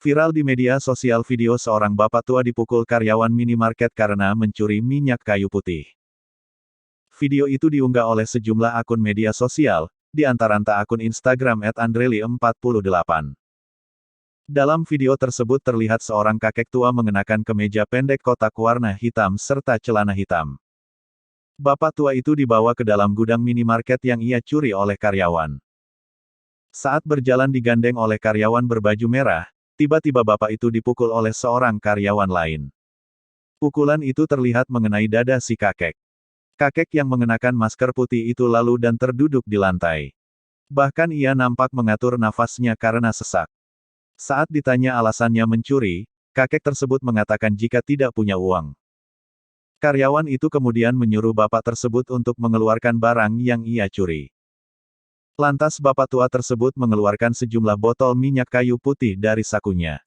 Viral di media sosial video seorang bapak tua dipukul karyawan minimarket karena mencuri minyak kayu putih. Video itu diunggah oleh sejumlah akun media sosial, di antaranya akun Instagram @andreli48. Dalam video tersebut terlihat seorang kakek tua mengenakan kemeja pendek kotak warna hitam serta celana hitam. Bapak tua itu dibawa ke dalam gudang minimarket yang ia curi oleh karyawan. Saat berjalan digandeng oleh karyawan berbaju merah, tiba-tiba bapak itu dipukul oleh seorang karyawan lain. Pukulan itu terlihat mengenai dada si kakek. Kakek yang mengenakan masker putih itu lalu dan terduduk di lantai. Bahkan ia nampak mengatur nafasnya karena sesak. Saat ditanya alasannya mencuri, kakek tersebut mengatakan jika tidak punya uang. Karyawan itu kemudian menyuruh bapak tersebut untuk mengeluarkan barang yang ia curi. Lantas bapak tua tersebut mengeluarkan sejumlah botol minyak kayu putih dari sakunya.